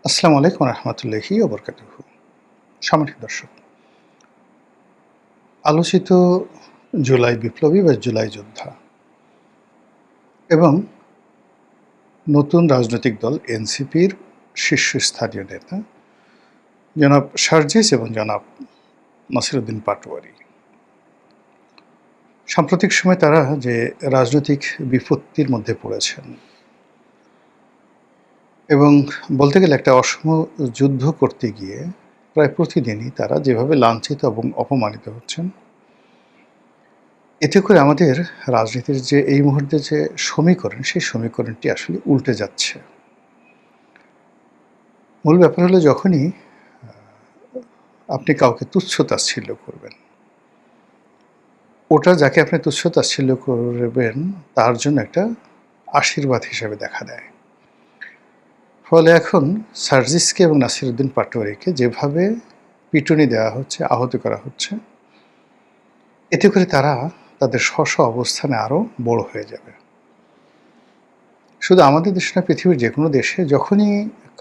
আসসালামু আলাইকুম রহমতুল্লাহি ওয়া বারাকাতুহু। সম্মানিত দর্শক, আলোচিত জুলাই বিপ্লবী বা জুলাই যোদ্ধা এবং নতুন রাজনৈতিক দল এনসিপির শীর্ষস্থানীয় নেতা জনাব সার্জিস এবং জনাব নাসিরউদ্দিন পাটোয়ারি। সাম্প্রতিক সময়ে তারা যে রাজনৈতিক বিপত্তির মধ্যে পড়েছেন এবং বলতে গেলে একটা অসম যুদ্ধ করতে গিয়ে প্রায় প্রতিদিনই তারা যেভাবে লাঞ্ছিত এবং অপমানিত হচ্ছেন, এতে করে আমাদের রাজনীতির যে এই মুহূর্তে যে সমীকরণ, সেই সমীকরণটি আসলে উল্টে যাচ্ছে। মূল ব্যাপার হলো যখনই আপনি কাউকে তুচ্ছ-তাচ্ছিল্য করবেন, ওটা যাকে আপনি তুচ্ছ-তাচ্ছিল্য করবেন তার জন্য একটা আশীর্বাদ হিসেবে দেখা দেয়। ফলে এখন সার্জিসকে এবং নাসিরউদ্দিন পাটোয়ারিকে যেভাবে পিটুনি দেওয়া হচ্ছে, আহত করা হচ্ছে, এতে করে তারা তাদের স্ব অবস্থানে আরও বড় হয়ে যাবে। শুধু আমাদের দেশে না, পৃথিবীর যে কোনো দেশে যখনই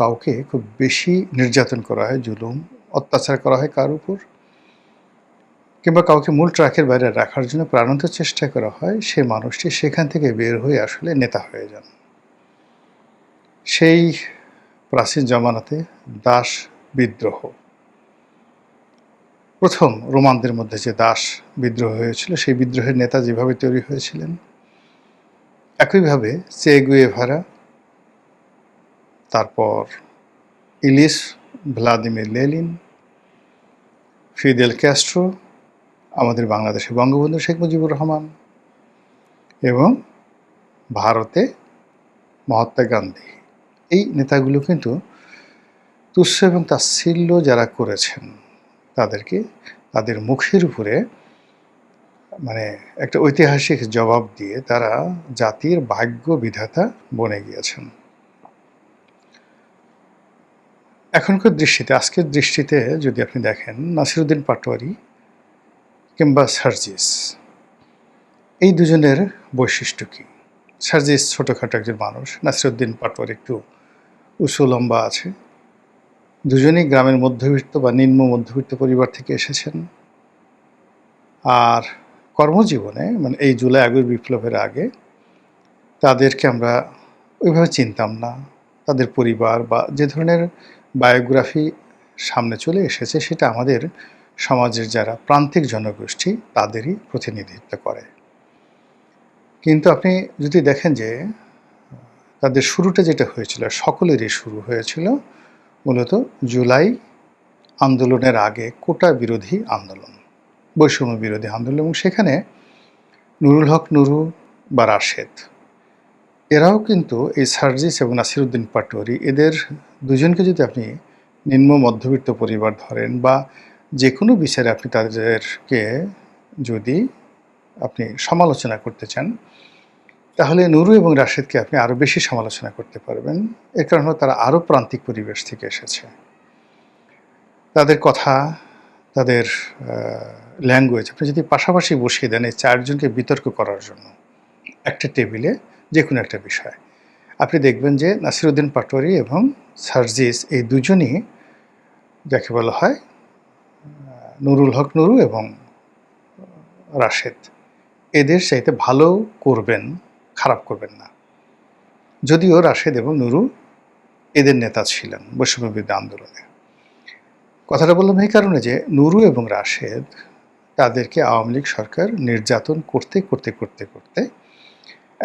কাউকে খুব বেশি নির্যাতন করা হয়, জুলুম, অত্যাচার করা হয় কার উপর, কিংবা কাউকে মূল ট্র্যাকের বাইরে রাখার জন্য প্রাণান্ত চেষ্টা করা হয়, সে মানুষটি সেখান থেকে বের হয়ে আসলে নেতা হয়ে যান। সেই প্রাচীন জমানাতে দাস বিদ্রোহ, প্রথম রোমানদের মধ্যে যে দাস বিদ্রোহ হয়েছিল, সেই বিদ্রোহের নেতা যেভাবে তৈরি হয়েছিলেন, একইভাবে চে গুয়েভারা, তারপর Ellis Vladimir Lenin, Fidel Castro, আমাদের বাংলাদেশে বঙ্গবন্ধু শেখ মুজিবুর রহমান এবং ভারতে মহাত্মা গান্ধী, এই নেতাগুলো কিন্তু তুচ্ছ এবং তাচ্ছিল্য যারা করেছেন তাদেরকে তাদের মুখের উপরে একটা ঐতিহাসিক জবাব দিয়ে তারা জাতির ভাগ্য বিধাতা বনে গিয়েছেন। এখনকার দৃষ্টিতে, আজকের দৃষ্টিতে যদি আপনি দেখেন, নাসিরউদ্দিন পাটোয়ারি কিংবা সার্জিস, এই দুজনের বৈশিষ্ট্য কী? সার্জিস ছোটোখাটো একজন মানুষ, নাসিরউদ্দিন পাটোয়ারি একটু উঁচু লম্বা আছে। দুজনেই গ্রামের মধ্যবিত্ত বা নিম্ন মধ্যবিত্ত পরিবার থেকে এসেছেন। আর কর্মজীবনে এই জুলাই আগস্ট বিপ্লবের আগে তাদেরকে আমরা ওইভাবে চিনতাম না। তাদের পরিবার বা যে ধরনের বায়োগ্রাফি সামনে চলে এসেছে, সেটা আমাদের সমাজের যারা প্রান্তিক জনগোষ্ঠী তাদেরই প্রতিনিধিত্ব করে। কিন্তু আপনি যদি দেখেন যে তাদের শুরুটা যেটা হয়েছিল, সকলেরই শুরু হয়েছিল মূলত জুলাই আন্দোলনের আগে কোটা বিরোধী আন্দোলন, বৈষম্য বিরোধী আন্দোলন, এবং সেখানে নুরুল হক নুরু বা রাশেদ, এরাও কিন্তু এই সার্জিস এবং নাসিরউদ্দিন পাটোয়ারি, এদের দুজনকে যদি আপনি নিম্ন মধ্যবিত্ত পরিবার ধরেন বা যে কোনো বিচারে আপনি তাদেরকে যদি আপনি সমালোচনা করতে চান, তাহলে নুরু এবং রাশেদকে আপনি আরও বেশি সমালোচনা করতে পারবেন। এর কারণ হলো তারা আরও প্রান্তিক পরিবেশ থেকে এসেছে। তাদের কথা, তাদের ল্যাঙ্গুয়েজ আপনি যদি পাশাপাশি বসিয়ে দেন এই চারজনকে বিতর্ক করার জন্য একটা টেবিলে যে কোনো একটা বিষয়, আপনি দেখবেন যে নাসিরউদ্দিন পাটোয়ারি এবং সার্জিস, এই দুজনই যাকে বলা হয় নুরুল হক নুরু এবং রাশেদ, এদের চাইতে ভালো করবেন, খারাপ করবেন না। যদিও রাশেদ এবং নুরু এদের নেতা ছিলেন বৈষম্যবিরোধী আন্দোলনে। কথাটা বললাম এই কারণে যে নুরু এবং রাশেদ, তাদেরকে আওয়ামী লীগ সরকার নির্যাতন করতে করতে করতে করতে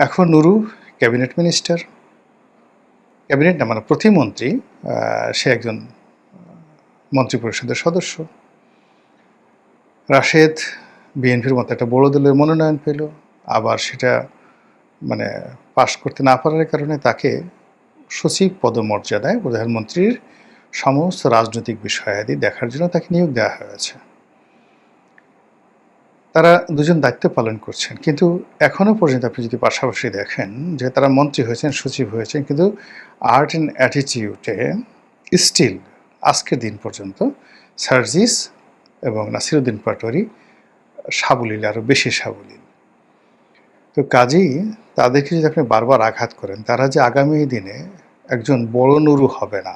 এখন নুরু ক্যাবিনেট মিনিস্টার, ক্যাবিনেট না প্রতিমন্ত্রী, সে একজন মন্ত্রিপরিষদের সদস্য। রাশেদ বিএনপির মতো একটা বড় দলের মনোনয়ন পেল, আবার সেটা পাশ করতে না পারার কারণে তাকে সচিব পদমর্যাদায় প্রধানমন্ত্রীর সমস্ত রাজনৈতিক বিষয়াদি দেখার জন্য তাকে নিয়োগ দেওয়া হয়েছে। তারা দুজন দায়িত্ব পালন করছেন, কিন্তু এখনও পর্যন্ত আপনি যদি পাশাপাশি দেখেন যে তারা মন্ত্রী হয়েছেন, সচিব হয়েছেন, কিন্তু আর্ট অ্যান্ড অ্যাটিটিউডে স্টিল আজকের দিন পর্যন্ত সার্জিস এবং নাসিরউদ্দিন পাটোয়ারি সাবলীল, আরও বেশি সাবলীল। তো কাজেই তাদেরকে যদি আপনি বারবার আঘাত করেন, তারা যে আগামী দিনে একজন বড় নুরু হবে না,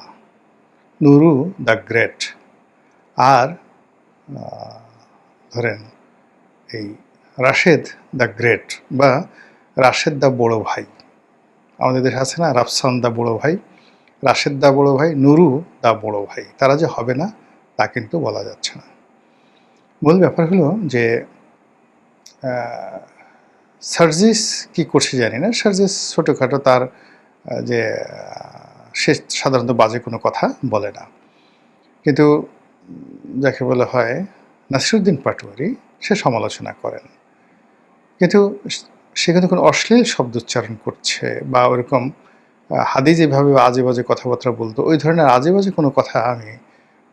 নুরু দ্য গ্রেট, আর ধরেন এই রাশেদ দ্য গ্রেট বা রাশেদ দ্য বড় ভাই। আমাদের দেশে আছে না রাফসান দ্য বড় ভাই, রাশেদ দ্য বড় ভাই, নুরু দ্য বড় ভাই। তারা যে হবে না তা কিন্তু বলা যাচ্ছে না। মূল ব্যাপার হলো যে সার্জিস কি করছে জানি না। সার্জিস ছোটোখাটো তার যে সে সাধারণত বাজে কোনো কথা বলে না, কিন্তু যাকে বলা হয় নাসিরুদ্দিন পাটোয়ারি সে সমালোচনা করেন, কিন্তু সেখানে কোনো অশ্লীল শব্দ উচ্চারণ করছে বা ওরকম হাদি যেভাবে আজে বাজে কথাবার্তা বলতো ওই ধরনের আজে বাজে কোনো কথা আমি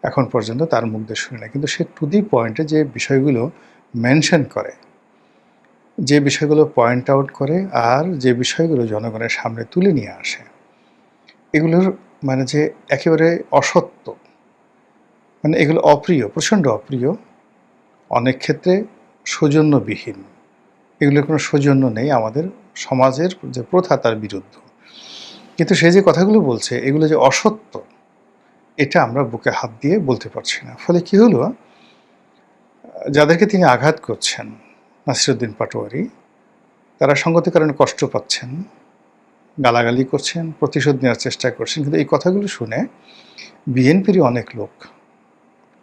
এখন পর্যন্ত তার মুখ দিয়ে শুনি না। কিন্তু সে টু দি পয়েন্টে যে বিষয়গুলো মেনশন করে, যে বিষয়গুলো পয়েন্ট আউট করে আর যে বিষয়গুলো জনগণের সামনে তুলে নিয়ে আসে, এগুলোর মানে যে একেবারে অসত্য, মানে এগুলো অপ্রিয়, প্রচণ্ড অপ্রিয়, অনেক ক্ষেত্রে সৌজন্যবিহীন। এগুলোর কোনো সৌজন্য নেই, আমাদের সমাজের যে প্রথা তার বিরুদ্ধ। কিন্তু সে যে কথাগুলো বলছে এগুলো যে অসত্য, এটা আমরা বুকে হাত দিয়ে বলতে পারছি না। ফলে কি হলো, যাদেরকে তিনি আঘাত করছেন নাসিরুদ্দিন পাটোয়ারি, তারা সঙ্গত কারণে কষ্ট পাচ্ছেন, গালাগালি করছেন, প্রতিশোধ নেওয়ার চেষ্টা করছেন। কিন্তু এই কথাগুলো শুনে বিএনপিরই অনেক লোক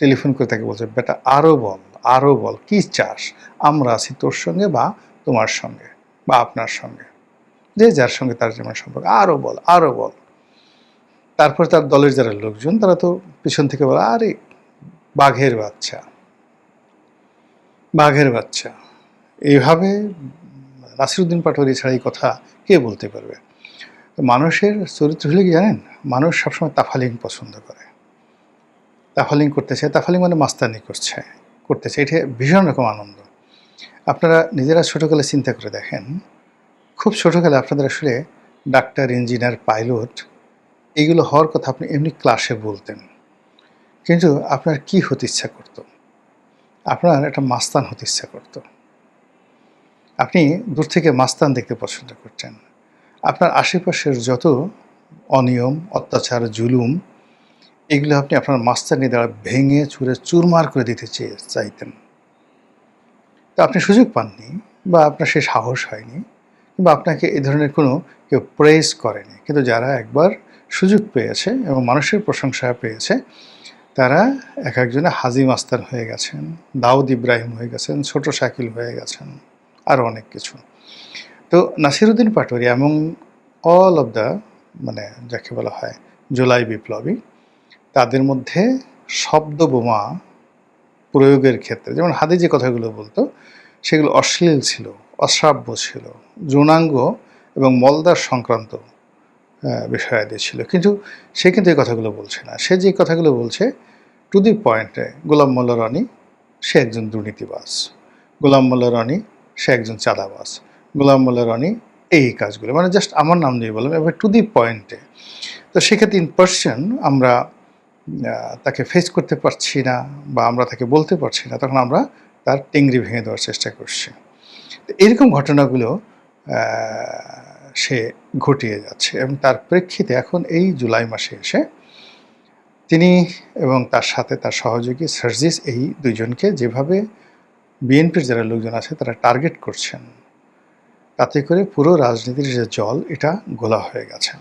টেলিফোন করে তাকে বলছে, বেটা আরও বল, আরও বল, কী চাস, আমরা আছি তোর সঙ্গে বা তোমার সঙ্গে বা আপনার সঙ্গে, যে যার সঙ্গে তার যেমন সম্পর্ক, আরও বল, আরও বল। তারপর তার দলের যারা লোকজন তারা তো পিছন থেকে বলে, আরে বাঘের বাচ্চা, বাঘের বাচ্চা। এইভাবে নাসিরুদ্দিন পাটোয়ারি ছাড়া এই কথা কে বলতে পারবে? মানুষের চরিত্র হলে কি জানেন, মানুষ সবসময় তাফালিং পছন্দ করে, তাফালিং করতে চায়। তাফালিং মানে মাস্তানি করতে চায়, এটা ভীষণ রকম আনন্দ। আপনারা নিজেরা ছোটোকালে চিন্তা করে দেখেন, খুব ছোটোকালে আপনাদের আসলে ডাক্তার, ইঞ্জিনিয়ার, পাইলট এইগুলো হওয়ার কথা আপনি এমনি ক্লাসে বলতেন, কিন্তু আপনার কি হতে ইচ্ছা করত? আপনার একটা মাস্তান হতে ইচ্ছা করত। আপনি দূর থেকে মাস্তান দেখতে পছন্দ করতেন। আপনার আশেপাশের যত অনিয়ম, অত্যাচার, জুলুম, এগুলো আপনি আপনার মাস্তানি দ্বারা ভেঙে চুরে চুরমার করে দিতে চাইতেন। তো আপনি সুযোগ পাননি বা আপনার সে সাহস হয়নি বা আপনাকে এই ধরনের কোনো কেউ প্রেস করেনি। কিন্তু যারা একবার সুযোগ পেয়েছে এবং মানুষের প্রশংসা পেয়েছে, তারা এক একজনে হাজি মাস্তান হয়ে গেছেন, দাউদ ইব্রাহিম হয়ে গেছেন, ছোট শাকিল হয়ে গেছেন, আরও অনেক কিছু। তো নাসিরুদ্দিন পাটোয়ারি এবং অল অব দ্য মানে যাকে বলা হয় জুলাই বিপ্লবী, তাদের মধ্যে শব্দ বোমা প্রয়োগের ক্ষেত্রে যেমন হাদি যে কথাগুলো বলতো সেগুলো অশ্লীল ছিল, অশ্রাব্য ছিল, যৌনাঙ্গ এবং মলদার সংক্রান্ত বিষয়াদি ছিল। কিন্তু সে কিন্তু এই কথাগুলো বলছে না। সে যে কথাগুলো বলছে টু দি পয়েন্টে, গোলাম মোল্লা রনি সে একজন দুর্নীতিবাজ, গোলাম মোল্লা রনি সে একজন চাঁদাবাজ, গোলাম মোল্লা রনি এই কাজগুলো, মানে জাস্ট আমার নাম দিয়ে বললাম, এবার টু দি পয়েন্টে। তো সেক্ষেত্রে ইন পার্সন আমরা তাকে ফেস করতে পারছি না বা আমরা তাকে বলতে পারছি না, তখন আমরা তার টেংরি ভেঙে দেওয়ার চেষ্টা করছি। তো এরকম ঘটনাগুলো সে ঘটিয়ে যাচ্ছে এবং তার প্রেক্ষিতে এখন এই জুলাই মাসে এসে তিনি এবং তার সাথে তার সহযোগী সার্জিস, এই দুইজনকে যেভাবে বিএনপির যারা লোকজন আছে তারা টার্গেট করছেন, তাতে করে পুরো রাজনীতির যে জল এটা ঘোলা হয়ে গেছে।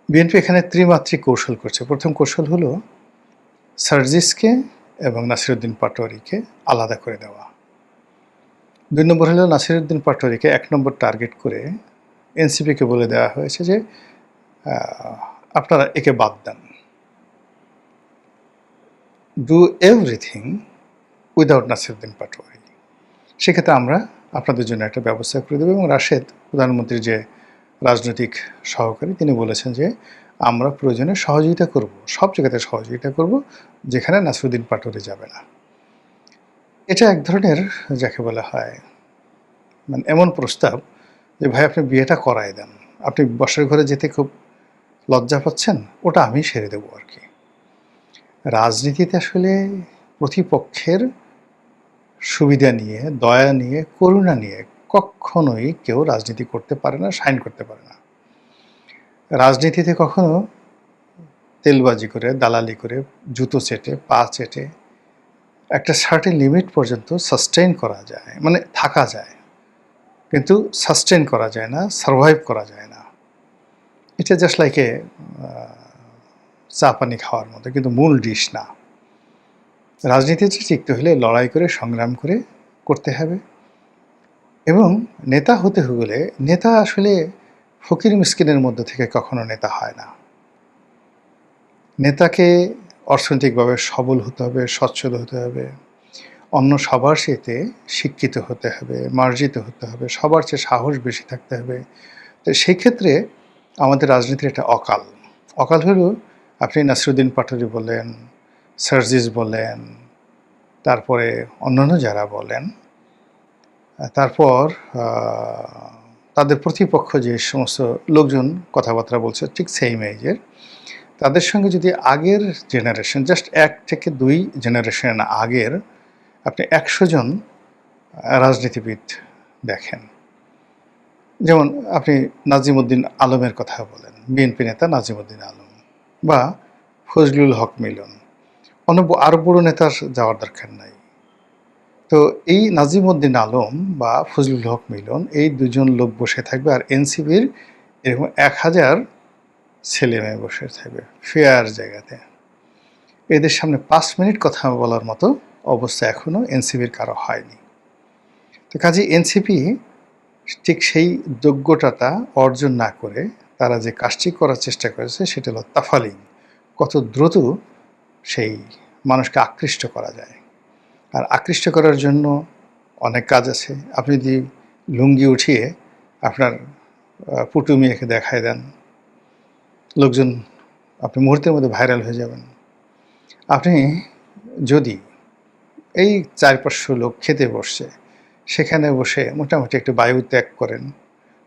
বিএনপি এখানে ত্রিমাত্রিক কৌশল করছে। প্রথম কৌশল হলো সার্জিসকে এবং নাসিরুদ্দিন পাটোয়ারিকে আলাদা করে দেওয়া। 2 নম্বর হলো নাসিরুদ্দিন পাটোয়ারিকে 1 নম্বর টার্গেট করে এনসিপিকে বলে দেওয়া হয়েছে যে আপনারা একে বাদ দেন, do everything without Nasiruddin Patwari. সেক্ষেত্রে আমরা আপনাদের জন্য একটা ব্যবস্থা করে দেবো। এবং রাশেদ, প্রধানমন্ত্রীর যে রাজনৈতিক সহকারী, তিনি বলেছেন যে আমরা প্রয়োজনে সহযোগিতা করব, সব জায়গাতে সহযোগিতা করব, যেখানে নাসিরুদ্দিন পাটোয়ারি যাবে না। এটা এক ধরনের যাকে বলা হয় মানে এমন প্রস্তাব যে ভাই আপনি বিয়েটা করায় দেন, আপনি বসার ঘরে যেতে খুব লজ্জা পাচ্ছেন, ওটা আমি সেরে দেবো আর কি। রাজনীতিতে আসলে প্রতিপক্ষের সুবিধা নিয়ে, দয়া নিয়ে, করুণা নিয়ে কখনোই কেউ রাজনীতি করতে পারে না, সাইন করতে পারে না। রাজনীতিতে কখনো তেলবাজি করে, দালালি করে, জুতো চেটে, পা চেটে একটা সার্টেন লিমিট পর্যন্ত সাস্টেইন করা যায়, মানে থাকা যায়, কিন্তু সাস্টেইন করা যায় না, সারভাইভ করা যায় না। এটা জাস্ট লাইক এ চা পানি খাওয়ার মতো, কিন্তু মূল ডিশ না। রাজনীতিতে টিকতে হলে লড়াই করে, সংগ্রাম করে করতে হবে। এবং নেতা হতে হলে, নেতা আসলে ফকির মিসকিনের মধ্য থেকে কখনো নেতা হয় না। নেতাকে অর্থনৈতিকভাবে সবল হতে হবে, সচ্ছল হতে হবে, অন্য সবার সাথে শিক্ষিত হতে হবে, মার্জিত হতে হবে, সবার চেয়ে সাহস বেশি থাকতে হবে। তো সেই ক্ষেত্রে আমাদের রাজনীতির একটা অকাল। অকাল হলো আপনি নাসিরুদ্দিন পাটোয়ারি বলেন, সার্জিস বলেন, তারপরে অন্যান্য যারা বলেন, তারপর তাদের প্রতিপক্ষ যে সমস্ত লোকজন কথাবার্তা বলছে ঠিক সেম এজের, তাদের সঙ্গে যদি আগের জেনারেশন, জাস্ট 1 থেকে 2 জেনারেশন আগের আপনি 100 জন রাজনীতিবিদ দেখেন, যেমন আপনি নাজিমউদ্দিন আলমের কথা বলেন, বিএনপি নেতা নাজিমউদ্দিন আলম, বা ফজলুল হক মিলন, আরও বড় নেতার যাওয়ার দরকার নাই। তো এই নাজিমউদ্দিন আলম বা ফজলুল হক মিলন, এই দুজন লোক বসে থাকবে, আর এনসিপির এরকম 1000 ছেলে মেয়ে বসে থাকবে ফেয়ার জায়গাতে। এদের সামনে 5 মিনিট কথা বলার মতো অবস্থা এখনও এনসিপির কারো হয়নি। তো কাজে এনসিপি ঠিক সেই যোগ্যতাটা অর্জন না করে তারা যে কাজটি করার চেষ্টা করেছে সেটা হলো তাফালিং, কত দ্রুত সেই মানুষকে আকৃষ্ট করা যায়। আর আকৃষ্ট করার জন্য অনেক কাজ আছে। আপনি যদি লুঙ্গি উঠিয়ে আপনার পুটু মেয়েকে দেখায় দেন, লোকজন, আপনি মুহূর্তের মধ্যে ভাইরাল হয়ে যাবেন। আপনি যদি এই 400-500 লোক খেতে বসছে, সেখানে বসে মোটামুটি একটু বায়ু ত্যাগ করেন,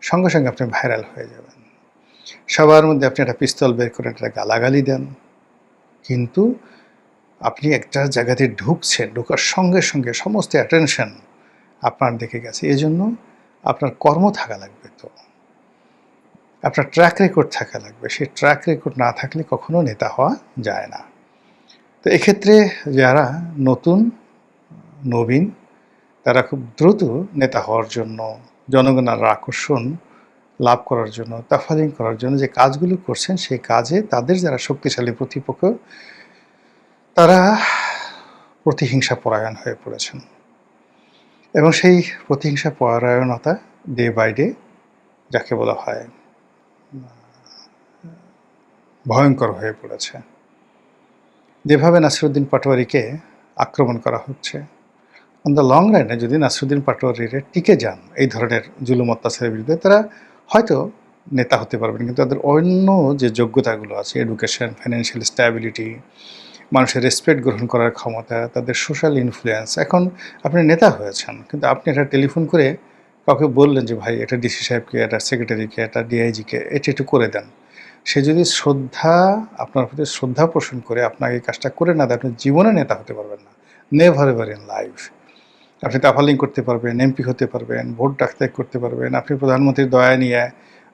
সঙ্গে সঙ্গে আপনি ভাইরাল হয়ে যাবেন। সবার মধ্যে আপনি একটা পিস্তল বের করে একটা গালাগালি দেন, কিন্তু আপনি একটা জায়গাতে ঢুকছেন, ঢোকার সঙ্গে সঙ্গে সমস্ত অ্যাটেনশন আপনার দিকে গেছে। এই জন্য আপনার কর্ম থাকা লাগবে, তো আপনার ট্র্যাক রেকর্ড থাকা লাগবে। সেই ট্র্যাক রেকর্ড না থাকলে কখনো নেতা হওয়া যায় না। তো এক্ষেত্রে যারা নতুন, নবীন, তারা খুব দ্রুত নেতা হওয়ার জন্য, জনগণের আকর্ষণ লাভ করার জন্য, তাফালিং করার জন্য যে কাজগুলো করছেন, সেই কাজে তাদের যারা শক্তিশালী প্রতিপক্ষ, তারা প্রতিহিংসা পরায়ণ হয়ে পড়েছেন। এবং সেই প্রতিহিংসা পরায়ণতা ডে বাই ডে, যাকে বলা হয়, ভয়ঙ্কর হয়ে পড়েছে। যেভাবে নাসিরুদ্দিন পাটোয়ারিকে আক্রমণ করা হচ্ছে, অন দ্য লং রানে যদি নাসিরুদ্দিন পাটোয়ারিরা টিকে যান এই ধরনের জুলুম অত্যাচারের বিরুদ্ধে, তারা হয়তো নেতা হতে পারবেন, কিন্তু তাদের অন্য যে যোগ্যতাগুলো আছে, এডুকেশন, ফাইন্যান্সিয়াল স্ট্যাবিলিটি, মানুষের রেসপেক্ট গ্রহণ করার ক্ষমতা, তাদের সোশ্যাল ইনফ্লুয়েন্স, এখন আপনি নেতা হয়েছেন, কিন্তু আপনি একটা টেলিফোন করে কাউকে বললেন যে ভাই এটা ডিসি সাহেবকে, এটা সেক্রেটারিকে, এটা ডিআইজিকে এটা একটু করে দেন, সে যদি আপনার প্রতি শ্রদ্ধা পোষণ করে আপনাকে এই কাজটা করে না দেয়, আপনি জীবনে নেতা হতে পারবেন না, নেভার এভার ইন লাইফ। আপনি তাফালিং করতে পারবেন, এমপি হতে পারবেন, ভোট ডাকতে করতে পারবেন, আপনি প্রধানমন্ত্রীর দয়া নিয়ে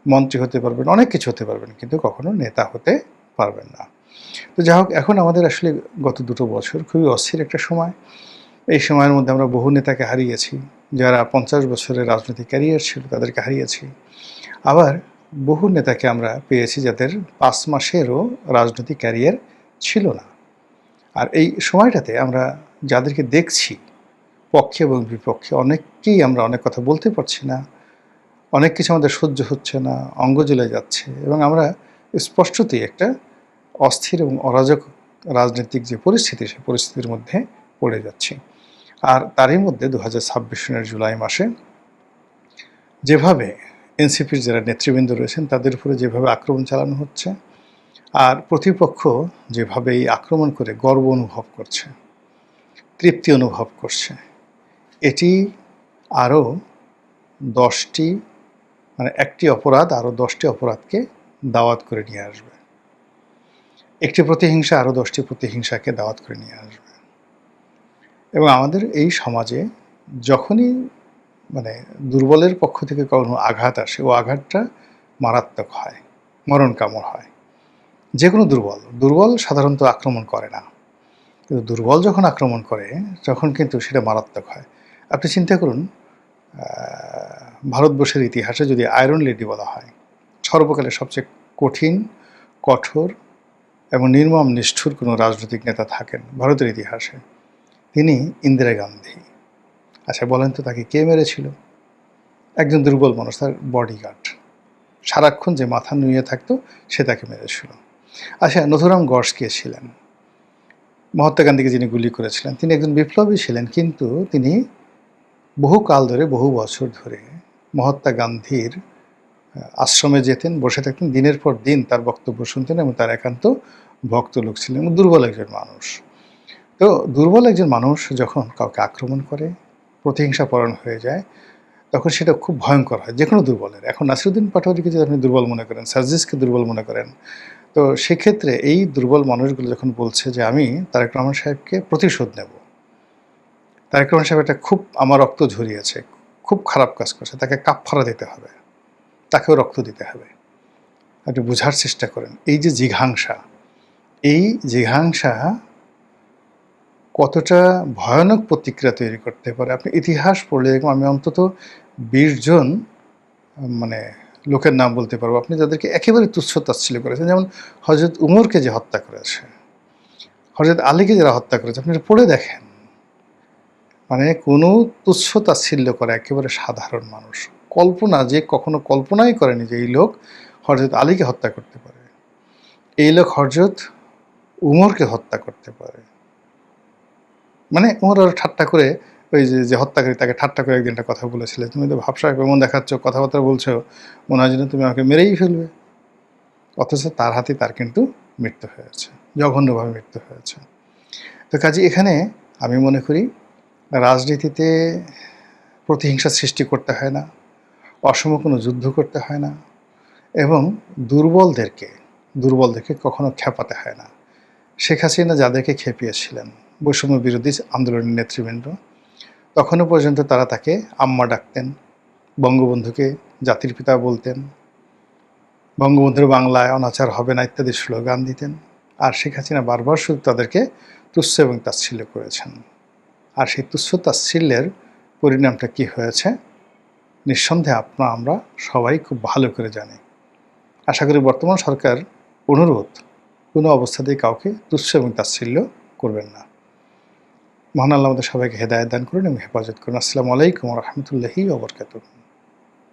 মন্ত্রী হতে পারবেন, অনেক কিছু হতে পারবেন, কিন্তু কখনো নেতা হতে পারবেন না। তো যাই হোক, এখন আমাদের আসলে গত 2 বছর খুবই অস্থির একটা সময়। এই সময়ের মধ্যে আমরা বহু নেতাকে হারিয়েছি, যারা 50 বছরের রাজনৈতিক ক্যারিয়ার ছিল তাদেরকে হারিয়েছি। আবার বহু নেতাকে আমরা পেয়েছি যাদের 5 মাসেরও রাজনৈতিক ক্যারিয়ার ছিল না। আর এই সময়টাতে আমরা যাদেরকে দেখছি, পক্ষে এবং বিপক্ষে, অনেককেই আমরা অনেক কথা বলতে পারছি না, অনেক কিছু আমাদের সহ্য হচ্ছে না, অঙ্গ জ্বলে যাচ্ছে, এবং আমরা স্পষ্টতই একটা অস্থির এবং অরাজক রাজনৈতিক যে পরিস্থিতি, সেই পরিস্থিতির মধ্যে পড়ে যাচ্ছি। আর তারই মধ্যে 2026 সনের জুলাই মাসে যেভাবে এনসিপির যারা নেতৃবৃন্দ রয়েছেন তাদের উপরে যেভাবে আক্রমণ চালানো হচ্ছে, আর প্রতিপক্ষ যেভাবে এই আক্রমণ করে গর্ব অনুভব করছে, তৃপ্তি অনুভব করছে, এটি আরও 10টি, মানে একটি অপরাধ আরও 10টি অপরাধকে দাওয়াত করে নিয়ে আসবে। একটি প্রতিহিংসা আরও 10টি প্রতিহিংসাকে দাওয়াত করে নিয়ে আসবে। এবং আমাদের এই সমাজে যখনই মানে দুর্বলের পক্ষ থেকে কোনো আঘাত আসে, ও আঘাতটা মারাত্মক হয়, মরণ কামড় হয়। যে কোনো দুর্বল সাধারণত আক্রমণ করে না, কিন্তু দুর্বল যখন আক্রমণ করে তখন কিন্তু সেটা মারাত্মক হয়। আপনি চিন্তা করুন, ভারতবর্ষের ইতিহাসে যদি আয়রন লেডি বলা হয়, সর্বকালের সবচেয়ে কঠিন, কঠোর এবং নির্মম নিষ্ঠুর কোনো রাজনৈতিক নেতা থাকেন ভারতের ইতিহাসে, তিনি ইন্দিরা গান্ধী। আচ্ছা বলেন তো, তাকে কে মেরেছিল? একজন দুর্বল মানুষ, তার বডিগার্ড, সারাক্ষণ যে মাথা নুয়ে থাকতো সে তাকে মেরেছিল। আচ্ছা, নথুরাম গডস কে ছিলেন? মহাত্মা গান্ধীকে যিনি গুলি করেছিলেন, তিনি একজন বিপ্লবী ছিলেন, কিন্তু তিনি বহুকাল ধরে, বহু বছর ধরে মহাত্মা গান্ধীর আশ্রমে যেতেন, বসে থাকতেন, দিনের পর দিন তার বক্তব্য শুনতেন এবং তার একান্ত ভক্ত লোক ছিলেন, দুর্বল একজন মানুষ। তো দুর্বল একজন মানুষ যখন কাউকে আক্রমণ করে, প্রতিহিংসাপরায়ণ হয়ে যায়, তখন সেটা খুব ভয়ঙ্কর হয় যে কোনো দুর্বলের। এখন নাসিরুদ্দিন পাটোয়ারিকে যদি আপনি দুর্বল মনে করেন, সার্জিসকে দুর্বল মনে করেন, তো সেক্ষেত্রে এই দুর্বল মানুষগুলো যখন বলছে যে আমি তারেক রহমান সাহেবকে প্রতিশোধ নেব, তারেক রহমান সাহেব এটা খুব আমার রক্ত ঝরিয়েছে, খুব খারাপ কাজ করছে, তাকে কাফফারা দিতে হবে, তাকেও রক্ত দিতে হবে। আপনি বোঝার চেষ্টা করেন, এই যে জিঘাংসা, এই জিঘাংসা কতটা ভয়ানক প্রতিক্রিয়া তৈরি করতে পারে। আপনি ইতিহাস পড়লে দেখুন, আমি অন্তত ২০ জন মানে লোকের নাম বলতে পারবো আপনি যাদেরকে একেবারে তুচ্ছ তাচ্ছিল্য করেছেন। যেমন হযরত উমরকে যে হত্যা করেছে, হযরত আলীকে যারা হত্যা করেছে, আপনি এটা পড়ে দেখেন। মানে কোনো তুচ্ছ তাচ্ছিল্য করে একেবারে সাধারণ মানুষ, যে কখনো কল্পনাই করেনি যে এই লোক হযরত আলীকে হত্যা করতে পারে, এই লোক হযরত উমরকে হত্যা করতে পারে। মানে ওমর আরও ঠাট্টা করে, ওই যে হত্যাকারী তাকে ঠাট্টা করে একদিন একটা কথা বলেছিল, তুমি তো ভাবসাব এমন দেখাচ্ছ, কথাবার্তা বলছো, মনে হয় যেন তুমি আমাকে মেরেই ফেলবে। অথচ তার হাতে তার কিন্তু মৃত্যু হয়েছে, জঘন্যভাবে মৃত্যু হয়েছে। তো কাজে এখানে আমি মনে করি রাজনীতিতে প্রতিহিংসা সৃষ্টি করতে হয় না, অসম কোনো যুদ্ধ করতে হয় না, এবং দুর্বলদেরকে কখনো খেপাতে হয় না। শেখ হাসিনা যাদেরকে খেপিয়েছিলেন, বৈষম্য বিরোধী আন্দোলনের নেতৃবৃন্দ, তখনও পর্যন্ত তারা তাকে আম্মা ডাকতেন, বঙ্গবন্ধুকে জাতির পিতা বলতেন, বঙ্গবন্ধুর বাংলায় অনাচার হবে না ইত্যাদি স্লোগান দিতেন। আর শেখ হাসিনা বারবার শুধু তাদেরকে তুচ্ছ এবং তাচ্ছিল্য করেছেন। আর সেই তুচ্ছ তাচ্ছিল্যের পরিণামটা কী হয়েছে নিঃসন্দেহে আমরা সবাই খুব ভালো করে জানি। আশা করি বর্তমান সরকার অনুরোধ, কোনো অবস্থাতেই কাউকে তুচ্ছ এবং তাচ্ছিল্য করবেন না। মহান আল্লাহ আমাদের সবাইকে হেদায়েত দান করুন এবং হেফাজত করুন। আসসালামু আলাইকুম ওয়া রাহমাতুল্লাহি ওয়া বারাকাতুহু।